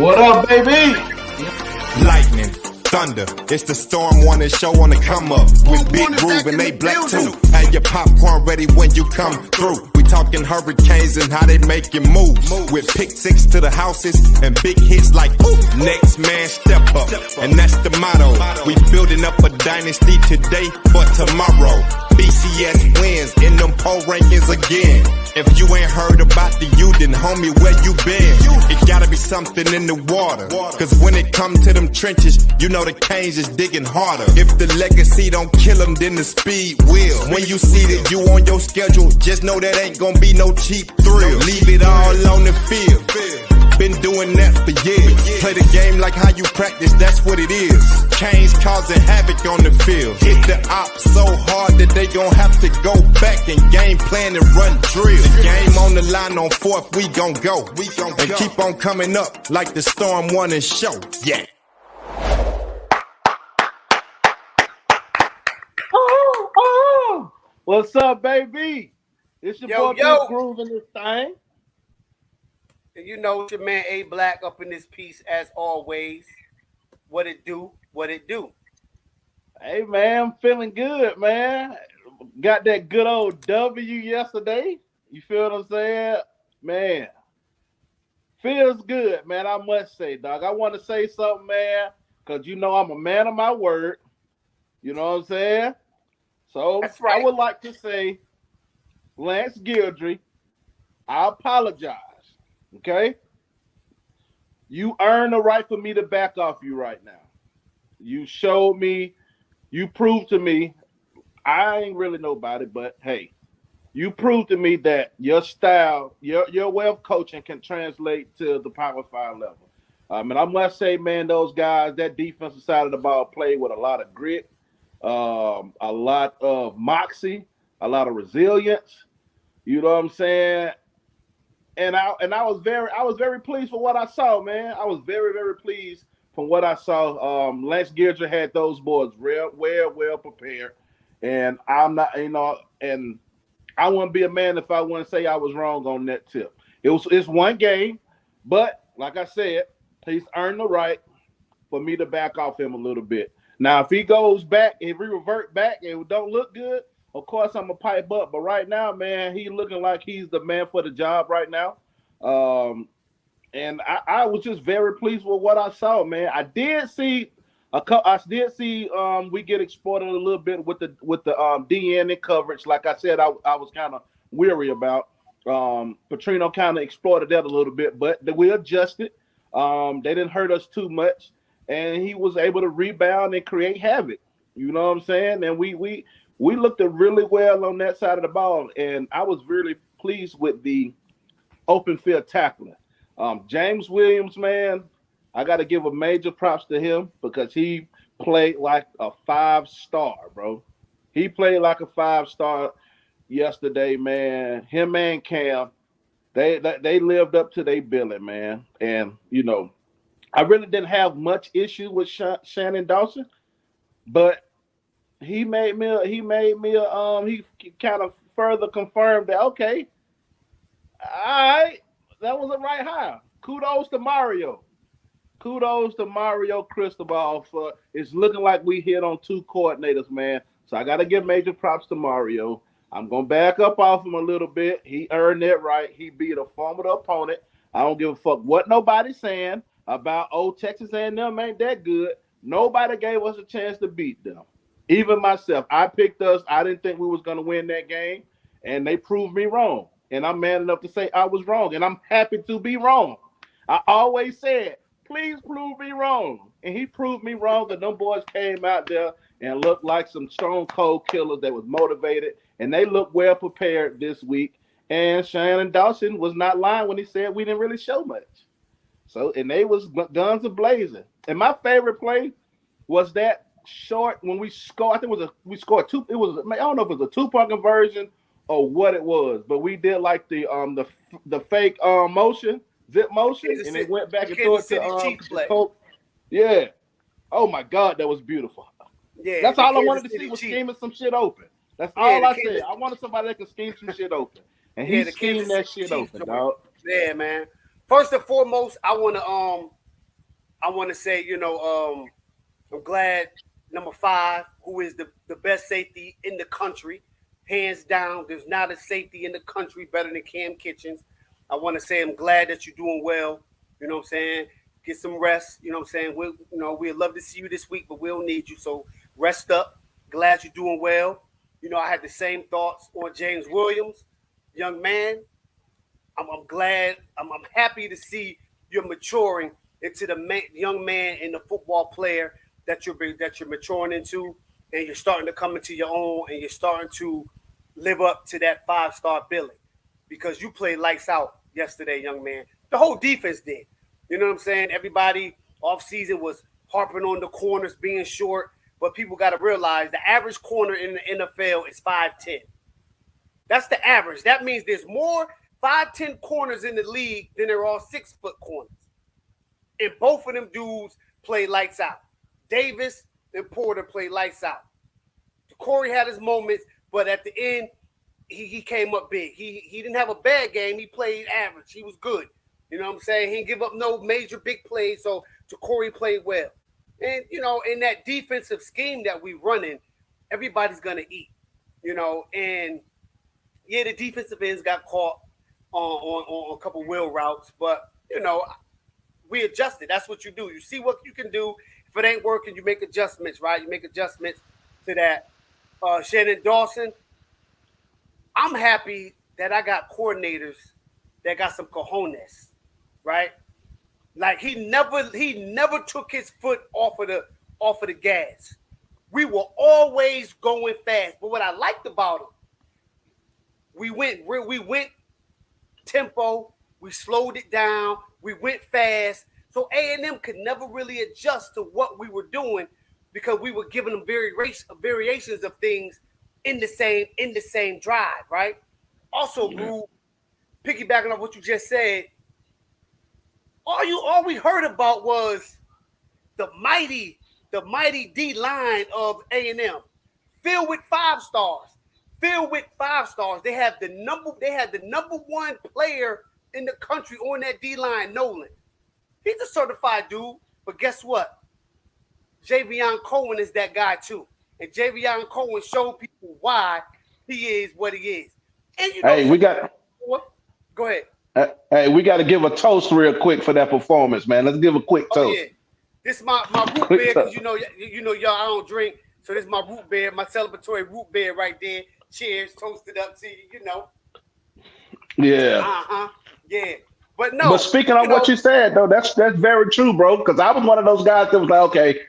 What up, baby? Lightning, thunder, it's the Storm Warning show on the come up with Big Groov and Ablakk too. Have your popcorn ready when you come through. We talking hurricanes and how they making moves with pick six to the houses and big hits like next man step up, and that's the motto. We building up a dynasty today for tomorrow. BCS wins in them poll rankings again. If you ain't heard about the U, then homie, where you been? It gotta be something in the water, cause when it come to them trenches, you know the Canes is digging harder. If the legacy don't kill them, then the speed will. When you see that you on your schedule, just know that ain't gonna be no cheap thrill. Leave it all on the field. Been doing that for years. Play the game like how you practice, that's what it is. Canes causing havoc on the field. Hit the op so hard that they gon' have to go back and game plan and run drill. The game on the line on fourth, we gon' go. And keep on coming up like the Storm Warning show. Yeah. Oh. What's up, baby? It's your boy Big Groov in this thing. You know, it's your man Ablakk up in this piece as always. What it do? What it do? Hey, man, I'm feeling good, man. Got that good old W yesterday. You feel what I'm saying? Man, feels good, man. I must say, dog. I want to say something, man, because you know I'm a man of my word. You know what I'm saying? So that's right. I would like to say, Lance Guidry, I apologize. Okay? You earned the right for me to back off you right now. You showed me, you proved to me, I ain't really nobody, but hey, you proved to me that your style, your way of coaching can translate to the Power 5 level. And I must say, man, those guys, that defensive side of the ball played with a lot of grit, a lot of moxie, a lot of resilience. You know what I'm saying? And I was very pleased for what I saw, man. I was very, very pleased from what I saw. Lance Guidry had those boys well prepared. And I'm not, and I wouldn't be a man if I wouldn't say I was wrong on that tip. It's one game, but like I said, he's earned the right for me to back off him a little bit. Now, if he goes back, if we revert back and it don't look good, of course, I'm going to pipe up. But right now, man, he's looking like he's the man for the job right now. And I was just very pleased with what I saw, man. I did see we get exploited a little bit with the DN and coverage. Like I said, I was kind of weary about. Petrino kind of exploited that a little bit, but we adjusted. They didn't hurt us too much. And he was able to rebound and create havoc. You know what I'm saying? And we looked really well on that side of the ball, and I was really pleased with the open field tackling. James Williams, man, I got to give a major props to him because he played like a 5-star, bro. He played like a 5-star yesterday, man. Him and Cam, they lived up to their billing, man. And I really didn't have much issue with Shannon Dawson, but he kind of further confirmed that, okay, all right, that was a right hire. Kudos to Mario Cristobal for it's looking like we hit on 2 coordinators, man. So I got to give major props to Mario. I'm going to back up off him a little bit. He earned that right. He beat a formidable opponent. I don't give a fuck what nobody's saying about, Texas A&M ain't that good. Nobody gave us a chance to beat them. Even myself, I picked us. I didn't think we was going to win that game, and they proved me wrong. And I'm man enough to say I was wrong, and I'm happy to be wrong. I always said, please prove me wrong. And he proved me wrong, that them boys came out there and looked like some stone cold killers that was motivated, and they looked well prepared this week. And Shannon Dawson was not lying when he said we didn't really show much. So, and they was guns a-blazing. And my favorite play was that short when we scored. I think we scored 2. It was, I don't know if it was a 2-point conversion or what it was, but we did like the fake motion, zip motion, and it went back and threw it to Coke. Yeah. Oh my God, that was beautiful. Yeah. That's all I wanted to see was scheming some shit open. That's all I said. I wanted somebody that could scheme some shit open, and he schemed that shit open, dog. Yeah, man. First and foremost, I want to I want to say, I'm glad number 5, who is the best safety in the country, hands down. There's not a safety in the country better than Cam Kitchens. I want to say I'm glad that you're doing well. You know what I'm saying? Get some rest. You know what I'm saying? We'd love to see you this week, but we'll need you. So rest up. Glad you're doing well. I had the same thoughts on James Williams. Young man, I'm glad. I'm happy to see you're maturing into the young man and the football player that you're maturing into, and you're starting to come into your own, and you're starting to live up to that 5-star billing, because you played lights out yesterday, young man. The whole defense did. You know what I'm saying? Everybody off season was harping on the corners being short, but people got to realize the average corner in the NFL is 5'10". That's the average. That means there's more 5'10" corners in the league than there are 6-foot corners. And both of them dudes play lights out. Davis and Porter played lights out. Corey had his moments, but at the end, he came up big. He didn't have a bad game. He played average. He was good. You know what I'm saying? He didn't give up no major big plays, so Corey played well. And, in that defensive scheme that we running, everybody's going to eat. And, yeah, the defensive ends got caught on a couple wheel routes, but, we adjusted. That's what you do. You see what you can do. If it ain't working, you make adjustments, right? You make adjustments to that. Shannon Dawson, I'm happy that I got coordinators that got some cojones, right? Like he never took his foot off of the gas. We were always going fast. But what I liked about him, we went tempo, we slowed it down, we went fast. So A&M could never really adjust to what we were doing because we were giving them variations of things in the same drive, right? Also, Groov, piggybacking on what you just said, all we heard about was the mighty D line of A&M, filled with 5 stars. They had the number 1 player in the country on that D line, Nolan. He's a certified dude, but guess what? Javion Cohen is that guy too. And Javion Cohen showed people why he is what he is. And hey, we got. Go ahead. Hey, we got to give a toast real quick for that performance, man. Let's give a quick toast. Yeah. This is my root beer, because you know y'all, I don't drink, so this is my root beer, my celebratory root beer right there. Cheers, toasted up to you, Yeah. Yeah. But no. But speaking of what you said, though, that's very true, bro. Because I was one of those guys that was like, okay,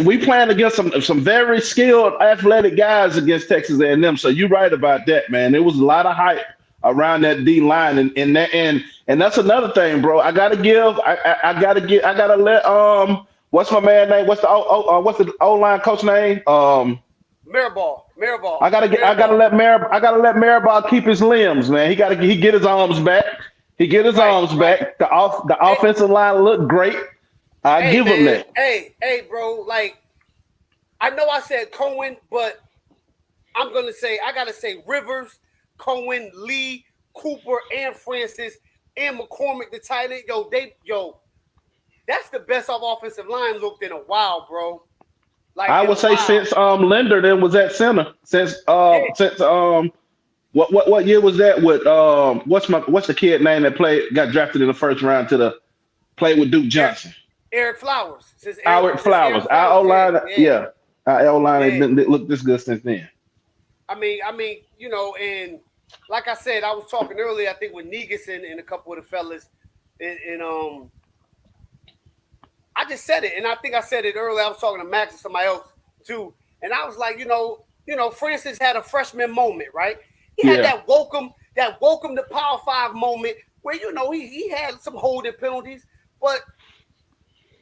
we playing against some very skilled, athletic guys against Texas A&M. So you're right about that, man. There was a lot of hype around that D line, and that's another thing, bro. I gotta let what's my man name? What's the O line coach name? Mirabal. I gotta let Mirabal keep his limbs, man. He get his arms back. Back. The offensive line looked great. I give him that. Hey, bro. Like, I know I said Cohen, but I gotta say Rivers, Cohen, Lee, Cooper, and Francis, and McCormick, the tight end. That's the best offensive line looked in a while, bro. Like, I would say since Linder then was at center. Since what year was that with what's the kid name that got drafted in the first round played with Duke Johnson? Eric Flowers. Eric Flowers. Our O-line, our O-line didn't look this good since then. I mean, and like I said, I was talking earlier, I think with Negus and a couple of the fellas, and I just said it, and I think I said it earlier. I was talking to Max and somebody else too, and I was like, Francis had a freshman moment, right? He had that welcome to Power 5 moment where he had some holding penalties, but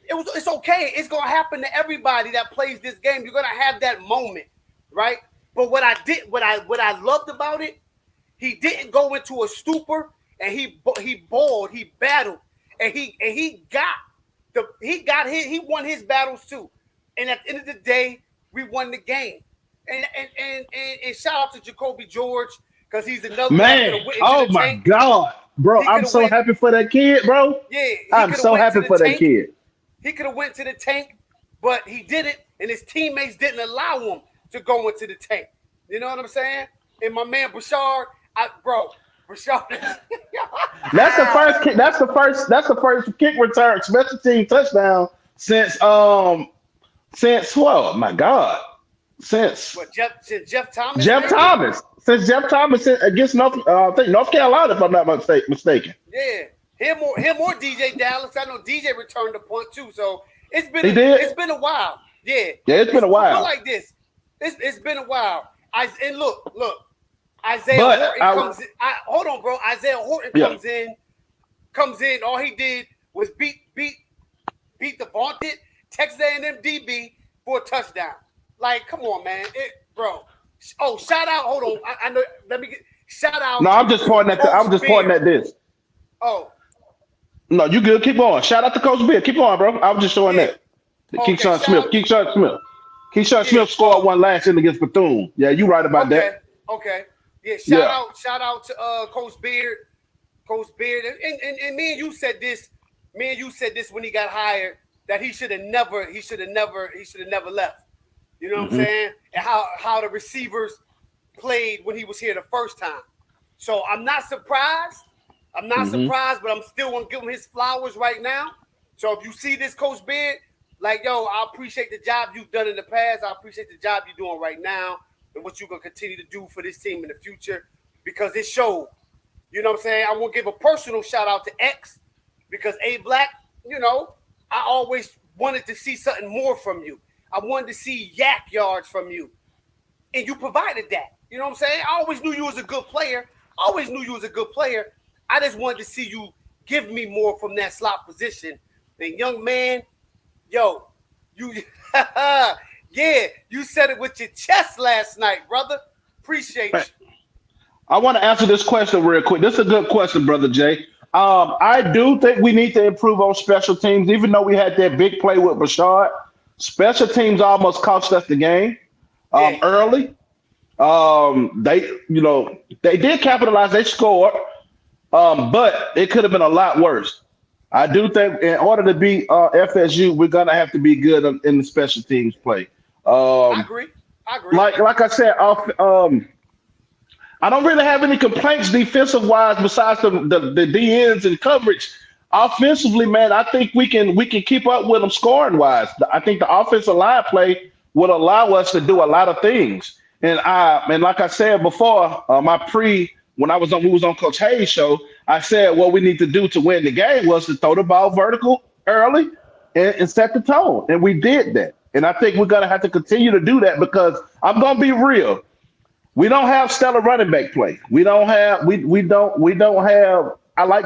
it's okay. It's gonna happen to everybody that plays this game. You're gonna have that moment, right? But what I loved about it, he didn't go into a stupor, and he balled, he battled, and he won his battles too. And at the end of the day, we won the game. And shout out to Jacoby George, because he's another man. Oh my God. bro, He I'm coulda so went- happy for that kid, bro. Yeah, he I'm coulda so went happy to the for that tank. kid. He could have went to the tank, but he didn't, and his teammates didn't allow him to go into the tank. You know what I'm saying? And my man Bashard, Bashard. That's the first kick. That's the first kick return, special team touchdown since well, my God, since What, Jeff Thomas? Jeff maybe? Thomas. Since Jeff Thomas against I think North Carolina, if I'm not mistaken. Yeah, him or DJ Dallas. I know DJ returned the punt too, so it's been He a while. Yeah, it's been a while. Put like this, it's been a while. And look, Isaiah But Horton comes in. Hold on, bro. Isaiah Horton comes in. All he did was beat the vaunted Texas A&M DB for a touchdown. Like, come on, man, bro. Oh, shout out. Hold on. I know. Let me get shout out. No, I'm just pointing at this. Oh. No, you good. Keep going. Shout out to Coach Beard. Keep on, bro. I'm just showing that. Keyshawn Smith. Keyshawn Smith scored one last year against Bethune. Yeah, you right about that. Okay. Yeah, shout out to Coach Beard. Coach Beard. And me and you said this. Me and you said this when he got hired, that he should have never left. You know what I'm saying? And how the receivers played when he was here the first time. So I'm not surprised. But I'm still gonna give him his flowers right now. So if you see this, Coach Beard, like, yo, I appreciate the job you've done in the past. I appreciate the job you're doing right now and what you're gonna continue to do for this team in the future, because it showed. You know what I'm saying? I want to give a personal shout out to X, because Ablakk, you know, I always wanted to see something more from you. I wanted to see yak yards from you, and you provided that. You know what I'm saying? I always knew you was a good player. I just wanted to see you give me more from that slot position. And young man, yo, you, yeah, you said it with your chest last night, brother. Appreciate you. I want to answer this question real quick. This is a good question, Brother Jay. I do think we need to improve on special teams, even though we had that big play with Bashard. Special teams almost cost us the game early. They did capitalize. They scored, but it could have been a lot worse. I do think in order to beat FSU, we're gonna have to be good in the special teams play. I agree. Like I said, I don't really have any complaints defensive wise besides the DNs and coverage. Offensively, man, I think we can keep up with them scoring wise. I think the offensive line play would allow us to do a lot of things. And like I said before, we was on Coach Hayes' show, I said what we need to do to win the game was to throw the ball vertical early and set the tone. And we did that. And I think we're gonna have to continue to do that, because I'm gonna be real. We don't have stellar running back play. We don't have. I like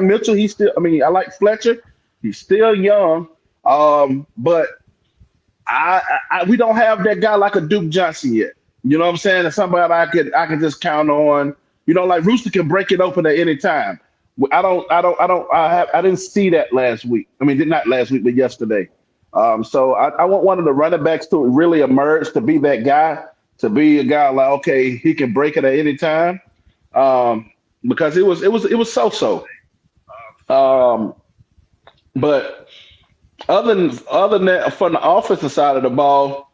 Mitchell. I like Fletcher. He's still young. But we don't have that guy like a Duke Johnson yet. You know what I'm saying? And somebody I can just count on. You know, like Rooster can break it open at any time. I didn't see that last week. I mean, not last week, but yesterday. So I want one of the running backs to really emerge, to be that guy. To be a guy like, okay, he can break it at any time, because it was so. But other than that, from the offensive side of the ball,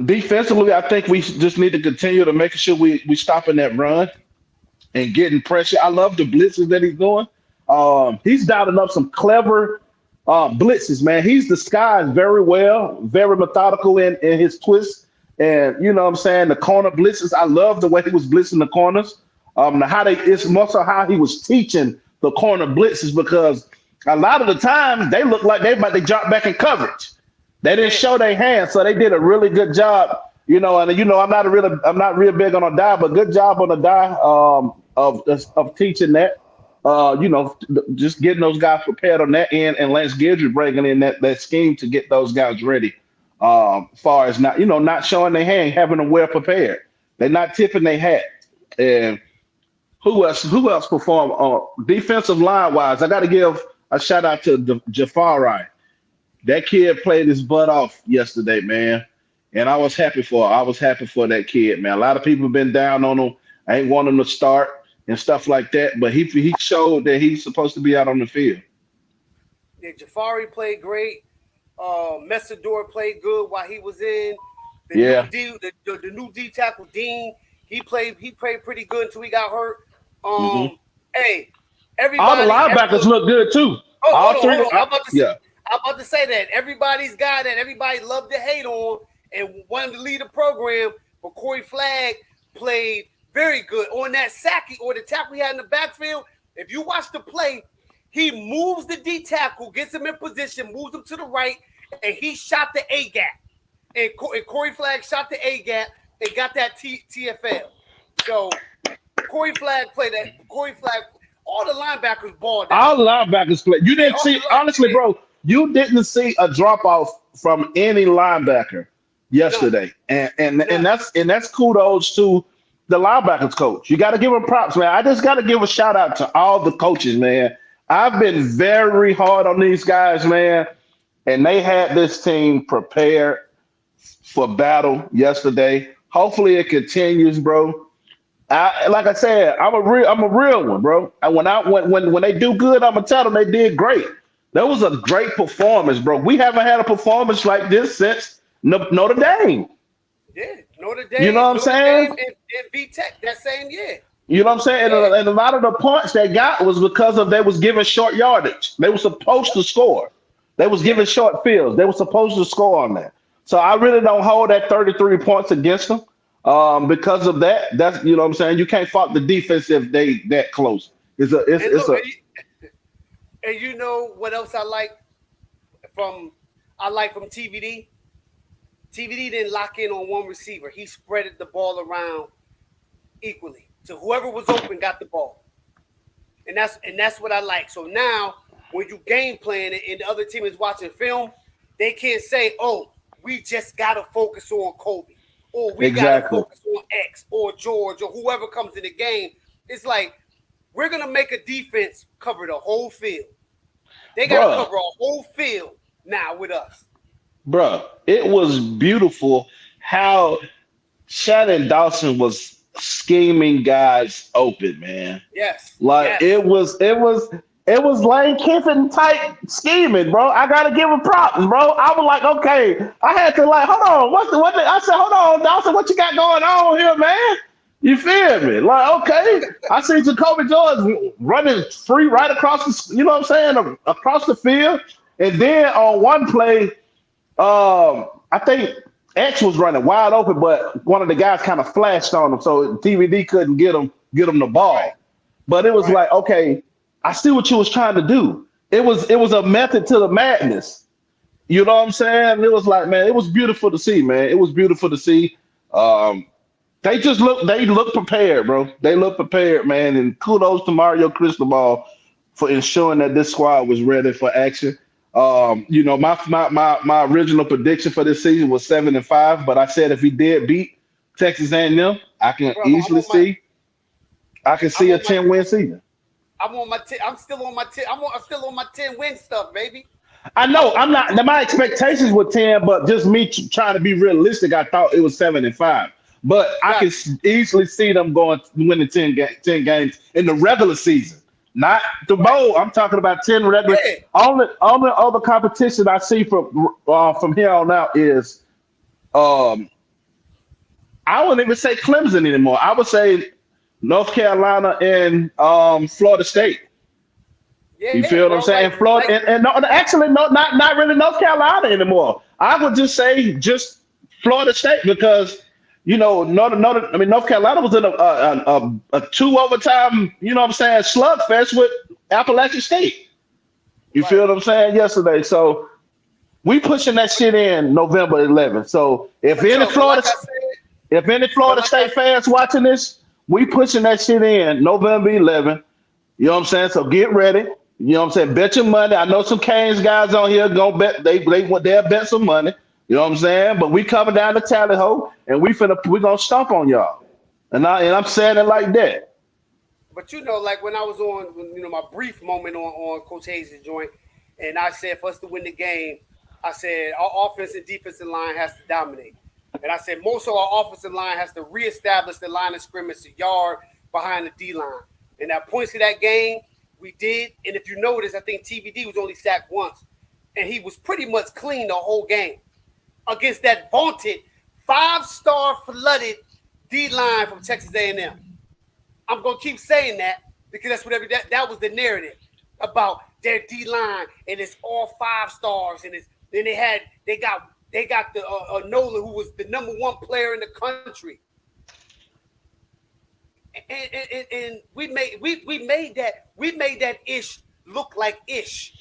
defensively, I think we just need to continue to make sure we stopping that run and getting pressure. I love the blitzes that he's doing. He's dialing up some clever blitzes, man. He's disguised very well, very methodical in his twists. And you know what I'm saying, the corner blitzes. I love the way he was blitzing the corners. It's more so how he was teaching the corner blitzes, because a lot of the times they look like they drop back in coverage. They didn't show their hands, so they did a really good job. You know, and I'm not real big on a die, but good job on the die of teaching that. Just getting those guys prepared on that end, and Lance Guidry bringing in that scheme to get those guys ready. Far as not showing their hand, having them well prepared. They're not tipping their hat. And who else performed defensive line wise? I got to give a shout out to Jafari. That kid played his butt off yesterday, man. And I was happy for that kid, man. A lot of people have been down on him. I ain't want him to start. and stuff like that. But he showed that he's supposed to be out on the field. Yeah, Jafari played great. Messador played good while he was in. Yeah. The new D tackle Dean, he played pretty good until he got hurt. Hey, All the everybody. linebackers look good too. All three. Hold on. I'm about to say that everybody's guy that everybody loved to hate on and wanted to lead the program, but Corey Flagg played very good on that sack or the tackle he had in the backfield. If you watch the play, he moves the D tackle, gets him in position, moves him to the right, and he shot the A gap. And Corey Flagg shot the A gap and got that TFL. So Corey Flagg played that. Corey Flagg, all the linebackers balled out. All the linebackers played. You didn't see, honestly, bro, you didn't see a drop off from any linebacker yesterday. And that's kudos to the linebackers coach. You got to give him props, man. I just got to give a shout out to all the coaches, man. I've been very hard on these guys, man, and they had this team prepared for battle yesterday. Hopefully it continues, bro. Like I said, I'm a real one, bro. And when they do good, I'm gonna tell them they did great. That was a great performance, bro. We haven't had a performance like this since Notre Dame. Yeah, Notre Dame. You know what I'm saying? And V-Tech that same year. You know what I'm saying? Yeah. And a lot of the points they got was because of they was giving short yardage. They were supposed to score. They was giving short fields. They were supposed to score on that. So I really don't hold that 33 points against them because of that. That's, you know what I'm saying? You can't fault the defense if they that close. And you know what else I like from TVD? TVD didn't lock in on one receiver. He spreaded the ball around equally. So whoever was open got the ball. And that's what I like. So now when you game plan and the other team is watching film, they can't say, oh, we just got to focus on Kobe, or we got to focus on X or George or whoever comes in the game. It's like, we're going to make a defense cover the whole field. They got to cover a whole field now with us. Bruh, it was beautiful how Shannon Dawson was scheming guys open, man. Yes. It was Lane Kiffin type scheming, bro. I gotta give him props, bro. I was like, okay. I had to hold on. I said, hold on, Dawson, what you got going on here, man? You feel me? Like, okay. I see Jacoby George running free right across the, you know what I'm saying, across the field. And then on one play, I think X was running wide open, but one of the guys kind of flashed on him, so DVD couldn't get him the ball. Right. But it was like, okay, I see what you was trying to do. It was a method to the madness. You know what I'm saying? It was like, man, it was beautiful to see, man. It was beautiful to see. They look prepared, bro. They look prepared, man. And kudos to Mario Cristobal for ensuring that this squad was ready for action. You know, my original prediction for this season was 7-5, but I said if he did beat Texas A&M, I can easily see a 10-win season. I'm still on my 10-win stuff, baby. I know I'm not. My expectations were 10, but just me trying to be realistic, I thought it was 7-5. But I can easily see them winning 10 games in the regular season. Not the bowl. I'm talking about 10 regular. Yeah. Only other competition I see from here on out is, I wouldn't even say Clemson anymore. I would say North Carolina and Florida State. Yeah, you feel what I'm saying? Florida and not really North Carolina anymore. I would just say just Florida State because. You know, North Carolina was in a 2 overtime, you know what I'm saying, slugfest with Appalachian State. You feel what I'm saying? Yesterday. So we pushing that shit in November 11th. So if any Florida State fans watching this, we pushing that shit in November 11th. You know what I'm saying? So get ready. You know what I'm saying? Bet your money. I know some Canes guys on here gonna bet they'll bet some money. You know what I'm saying? But we coming down to Tally Ho, and we gonna stomp on y'all. And I'm saying it like that. But you know, like when I was on, my brief moment on Coach Hayes' joint, and I said for us to win the game, I said our offense and defensive line has to dominate. And I said most of our offensive line has to reestablish the line of scrimmage a yard behind the D line. And at points of that game, we did. And if you notice, I think TVD was only sacked once. And he was pretty much clean the whole game against that vaunted 5-star flooded D-line from Texas A&M. I'm going to keep saying that because that's whatever that was the narrative about their D-line, and it's all 5 stars. And then they got the Nola, who was the #1 player in the country. And we made that ish look like ish.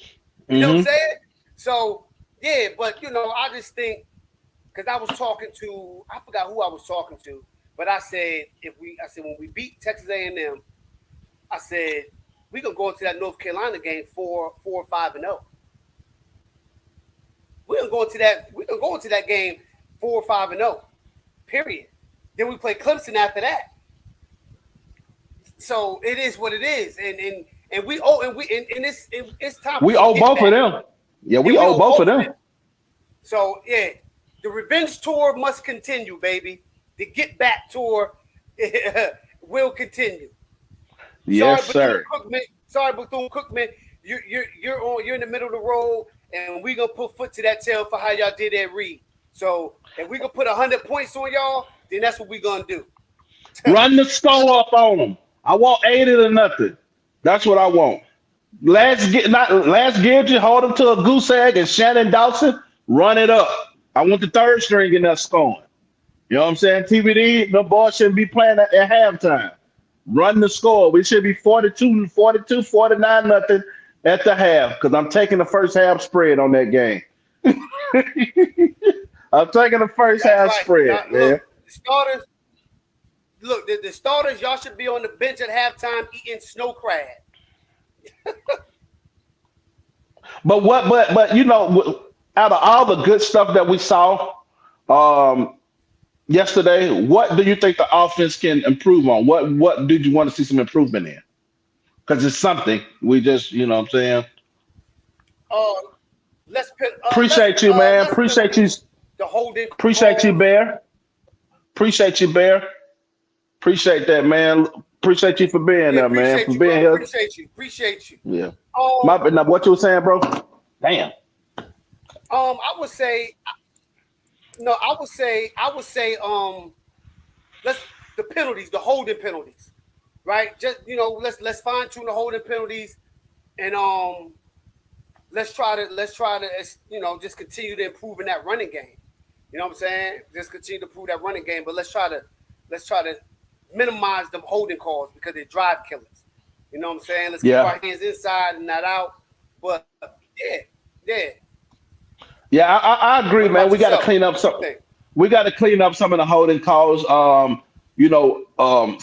You know what I'm saying? So yeah, but I just think because I was talking to, I forgot who I was talking to, but I said when we beat Texas A&M, I said we gonna go into that North Carolina game 4-5-0. We're gonna go into that game 4-5-0. Period. Then we play Clemson after that. So it is what it is, and it's time. We owe both of them. Yeah, we owe both of them. So yeah, the revenge tour must continue, baby. The get back tour will continue. Yes, sir. Sorry, Bethune-Cookman. You're in the middle of the road, and we gonna put foot to that tail for how y'all did at Reed. So if we gonna put 100 points on y'all, then that's what we gonna do. Run the score up on them. I want 80-0. That's what I want. Last Gidget, hold them to a goose egg, and Shannon Dawson, run it up. I want the third string in that scoring. You know what I'm saying? TBD, the ball shouldn't be playing at halftime. Run the score. We should be 42-49 nothing at the half because I'm taking the first half spread on that game. I'm taking the first half spread, now, man. Look, the starters, y'all should be on the bench at halftime eating snow crab. But out of all the good stuff that we saw yesterday, what do you think the offense can improve on? What did you want to see some improvement in? Because it's something we just, you know what I'm saying? Appreciate you, man. Appreciate you. The holding. Appreciate you, Bear. Appreciate you, Bear. Appreciate that, man. Appreciate you for being there, man. For being here. Appreciate you. Yeah. Now, what you were saying, bro? Damn. I would say, the penalties, the holding penalties, right? Just let's fine tune the holding penalties, and let's try to just continue to improve in that running game. You know what I'm saying? Just continue to improve that running game, but let's try to minimize them holding calls because they're drive killers. You know what I'm saying? Let's keep our hands inside and not out. But yeah, I agree, man. We got to clean up something. We got to clean up some of the holding calls.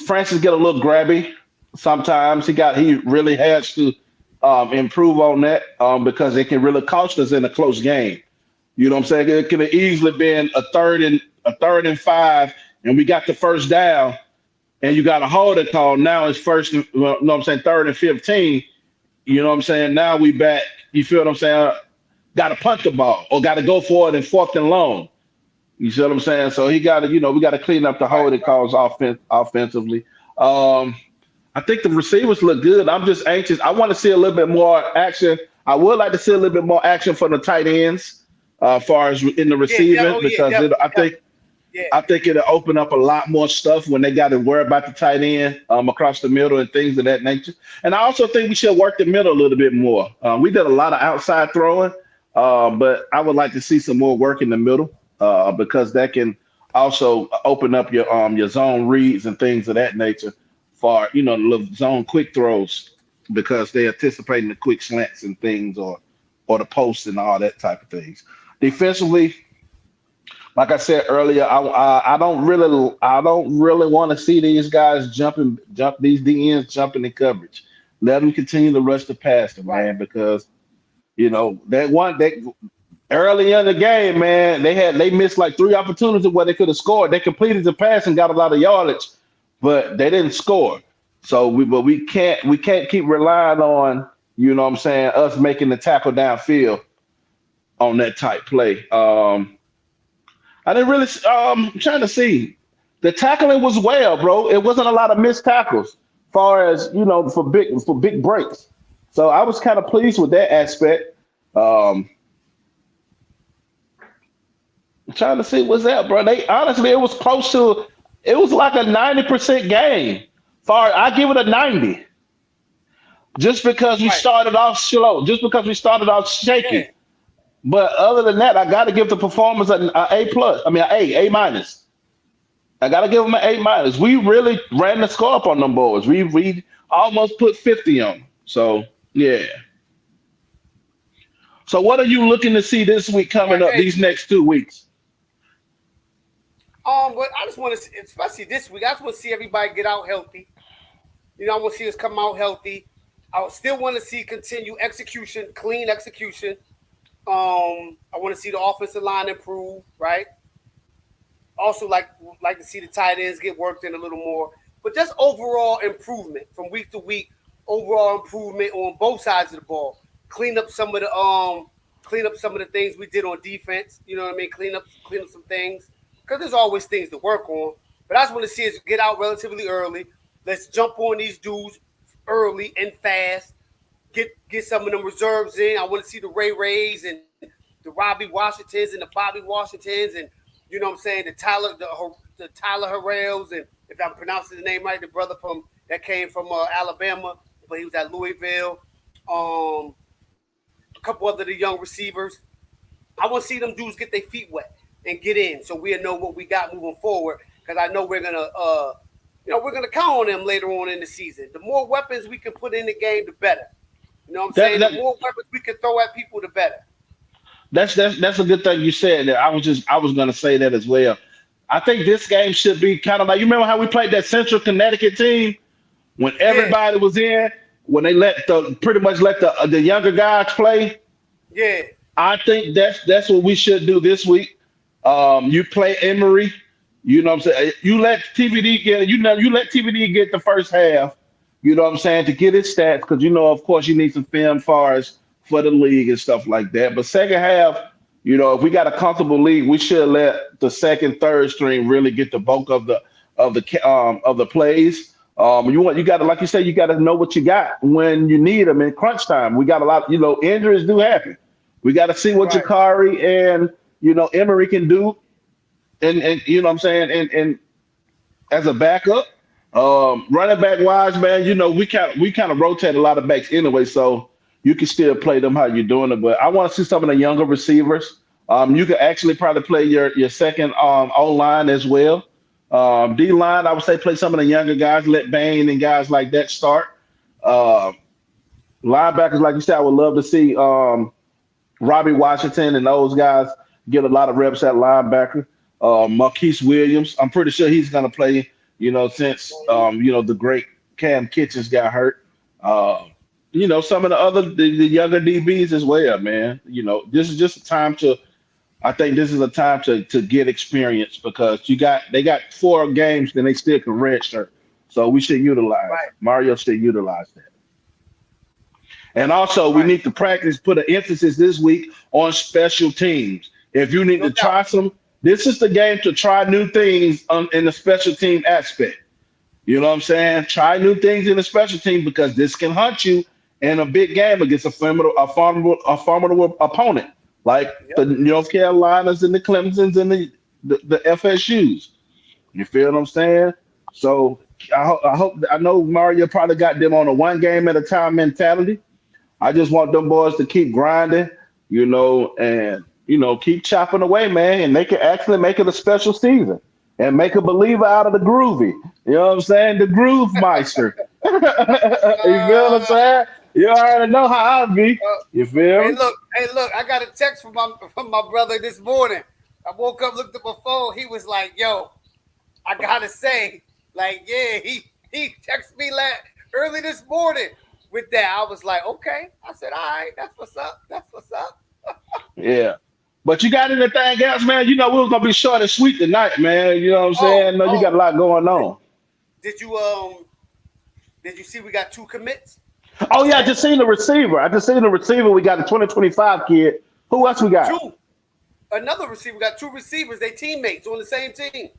Francis get a little grabby sometimes. He really has to improve on that because it can really cost us in a close game. You know what I'm saying? It could have easily been a third and 5, and we got the first down, and you got a holding call. Now it's third and 15. You know what I'm saying? Now we back. You feel what I'm saying? Got to punt the ball or got to go for it in 4th and long. You see what I'm saying? So we got to clean up the holding calls offensively. I think the receivers look good. I'm just anxious. I want to see a little bit more action. I would like to see a little bit more action from the tight ends, as far as in the receiving, I think it'll open up a lot more stuff when they got to worry about the tight end across the middle and things of that nature. And I also think we should work the middle a little bit more. We did a lot of outside throwing, but I would like to see some more work in the middle because that can also open up your zone reads and things of that nature for the little zone quick throws because they're anticipating the quick slants and things or the posts and all that type of things. Defensively, like I said earlier, I don't really want to see these guys jump these DNs jumping in coverage. Let them continue to rush the passer, man, because that early in the game, man, they missed like 3 opportunities where they could have scored. They completed the pass and got a lot of yardage, but they didn't score. So we can't keep relying on, us making the tackle downfield on that type play. I didn't really. I'm trying to see. The tackling was well, bro. It wasn't a lot of missed tackles far as for big breaks. So I was kind of pleased with that aspect. I'm trying to see what's that, bro. They honestly, it was close to. It was like a 90% game. I give it a 90. Just because we Right. started off slow, just because we started off Yeah. shaky. But other than that, I got to give the performance an A plus. I mean, A minus. I got to give them an A minus. We really ran the score up on them boards. We almost put 50 on them. So yeah. So what are you looking to see this week coming Right. up? Hey, These next 2 weeks. but I just want to, especially this week, I just want to see everybody get out healthy. I want to see us come out healthy. I still want to see continue execution, clean execution. I want to see the offensive line improve, right? Also, like to see the tight ends get worked in a little more, but just overall improvement from week to week. Overall improvement on both sides of the ball. Clean up some of the things we did on defense. You know what I mean? Clean up some things because there's always things to work on. But I just want to see us get out relatively early. Let's jump on these dudes early and fast. Get some of them reserves in. I want to see the Ray Rays and the Robbie Washingtons and the Bobby Washingtons and you know what I'm saying, the Tyler Harrells, and if I'm pronouncing the name right, the brother that came from Alabama, but he was at Louisville. A couple other the young receivers. I want to see them dudes get their feet wet and get in, so we'll know what we got moving forward. Because I know we're gonna count on them later on in the season. The more weapons we can put in the game, the better. You know what I'm saying? The more weapons we can throw at people, the better. That's a good thing you said that. I was gonna say that as well. I think this game should be kind of like, you remember how we played that Central Connecticut team when everybody was in, when they pretty much let the younger guys play. Yeah. I think that's what we should do this week. You play Emory, you know what I'm saying? You let TVD get the first half, you know what I'm saying, to get his stats, because of course you need some film for the league and stuff like that. But second half, if we got a comfortable league, we should let the second, third string really get the bulk of the plays. You got to, like you said, you got to know what you got when you need them in crunch time. We got a lot, injuries do happen. We got to see what Right. Jakari and Emory can do, and you know what I'm saying, and as a backup, running back wise, man, we kind of rotate a lot of backs anyway, so you can still play them how you're doing it. But I want to see some of the younger receivers. You could actually probably play your second O line as well. D line, I would say play some of the younger guys, let Bain and guys like that start. Linebackers, like you said, I would love to see Robbie Washington and those guys get a lot of reps at linebacker. Marquise Williams, I'm pretty sure he's going to play, since, the great Cam Kitchens got hurt. Some of the younger DBs as well, man. This is just a time I think this is a time to get experience, because they got 4 games, then they still can redshirt. So we should utilize, Right. Mario should utilize that. And also, we need to put an emphasis this week on special teams. If you need to try this is the game to try new things in the special team aspect. You know what I'm saying? Try new things in the special team, because this can hunt you in a big game against a formidable opponent, like the North Carolinas and the Clemsons and the FSUs. You feel what I'm saying? So I know Mario probably got them on a one game at a time mentality. I just want them boys to keep grinding, and keep chopping away, man, and they can actually make it a special season and make a believer out of the groovy. You know what I'm saying? The Groove Meister. You feel what I'm saying? You already know how I be. You feel? Hey, look! I got a text from my brother this morning. I woke up, looked at my phone. He was like, "Yo, I gotta say, he texted me early this morning with that." I was like, "Okay." I said, "All right, that's what's up. That's what's up." Yeah. But you got anything else, man? We was gonna be short and sweet tonight, man. You know what I'm saying? No, you got a lot going on. Did you see we got 2 commits? Oh yeah, I just seen the receiver. We got a 2025 kid. Who else we got? 2. Another receiver. We got 2 receivers. They teammates on the same team.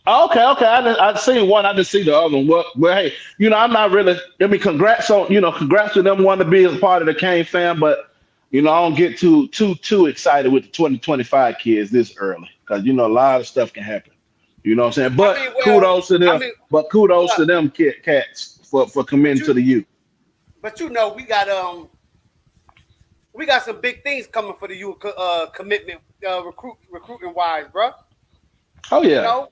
Okay, okay. I seen one. I didn't see the other one. Well, hey, I'm not really. I mean, congrats to them wanting to be a part of the Kane fam, but I don't get too excited with the 2025 kids this early because a lot of stuff can happen. You know what I'm saying? I But mean, well, kudos to I them. mean, But kudos to but, them cats for but committing to you, the youth. but we got some big things coming for the youth commitment recruiting wise, bro. Oh You yeah. know,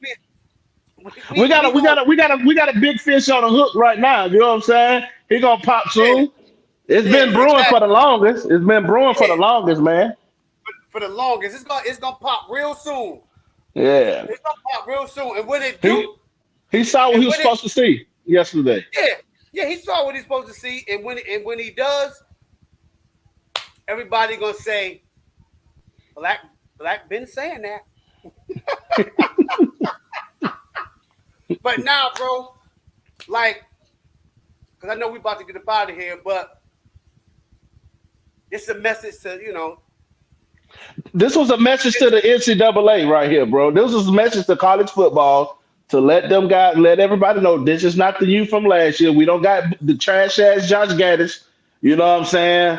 We got a we we going got a we got a we got a big fish on the hook right now. You know what I'm saying? He gonna pop yeah, soon. It's yeah, been brewing for the exactly. longest. It's been brewing for the Yeah, longest, man. for the longest, it's gonna pop real soon. Yeah. It's gonna pop real soon, and when it He do, he saw what and he was when it supposed to see yesterday. yeah, yeah, he saw what he's supposed to see, and when he does, everybody gonna say, Black been saying that. But now, bro, like, because I know we about to get up out of here, but it's a message to This was a message to the NCAA right here, bro. This was a message to college football to let everybody know this is not the you from last year. We don't got the trash ass Josh Gaddis, you know what I'm saying,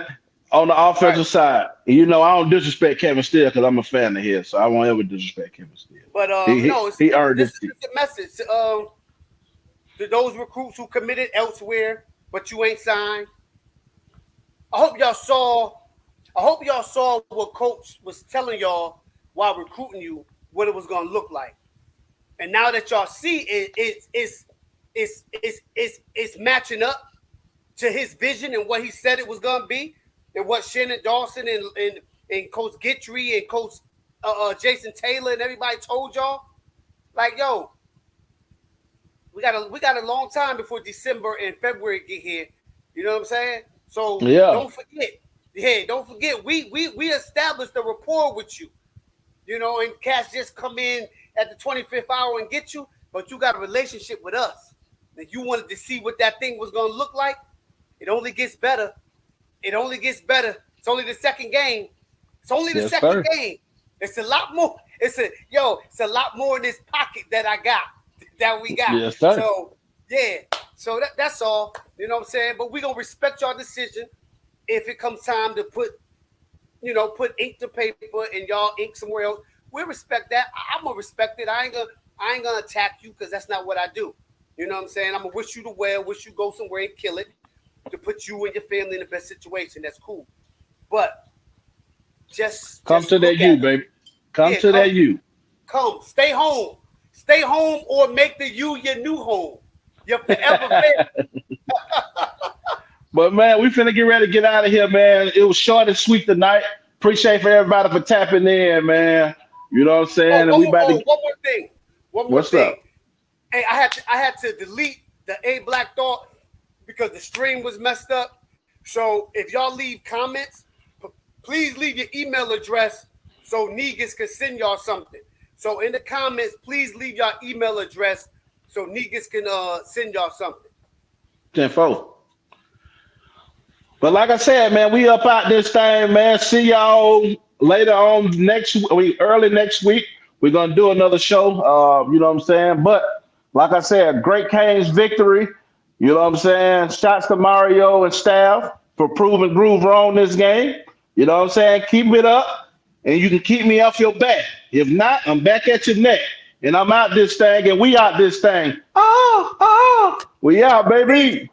on the right. offensive side. I don't disrespect Kevin Steele because I'm a fan of his, so I won't ever disrespect Kevin Steele. But He he, no, he earned this this is team. a message to those recruits who committed elsewhere, but you ain't signed. I hope y'all saw. I hope y'all saw what Coach was telling y'all while recruiting you, what it was gonna look like. And now that y'all see it, it's matching up to his vision and what he said it was gonna be, and what Shannon Dawson and Coach Gitry and Coach Jason Taylor and everybody told y'all. Like, yo, we got a long time before December and February get here. You know what I'm saying? So Yeah. don't forget. Yeah, don't forget. We established a rapport with you. And cats just come in at the 25th hour and get you, but you got a relationship with us. And you wanted to see what that thing was gonna look like. It only gets better. It only gets better. It's only the second game. It's only the Yes, second sir. game. It's a lot more. It's a lot more in this pocket that I got, that we got. Yes, sir. So yeah. So that's all. You know what I'm saying? But we're gonna respect your decision if it comes time to put ink to paper and y'all ink somewhere else. We respect that. I'm gonna respect it. I ain't gonna attack you because that's not what I do. You know what I'm saying? I'm gonna wish you the well, wish you go somewhere and kill it to put you and your family in the best situation. That's cool. But Come just to that look you, at it. baby. Come Yeah, to that you. come. Stay home. Stay home or make the you your new home. Your forever family. But man, we finna get ready to get out of here, man. It was short and sweet tonight. Appreciate for everybody for tapping in, man. You know what I'm Oh, saying? And we about to. one more thing. One more What's thing. up? Hey, I had to delete the Ablakk thought because the stream was messed up. So if y'all leave comments, please leave your email address so Negus can send y'all something. So in the comments, please leave your email address so Negus can send y'all something. 10-4. But like I said, man, we up out this thing, man. See y'all later on early next week. We're gonna do another show. You know what I'm saying? But like I said, great Canes victory. You know what I'm saying? Shots to Mario and staff for proving Groove wrong this game. You know what I'm saying? Keep it up, and you can keep me off your back. If not, I'm back at your neck. And I'm out this thing, and we out this thing. Oh, we out, baby.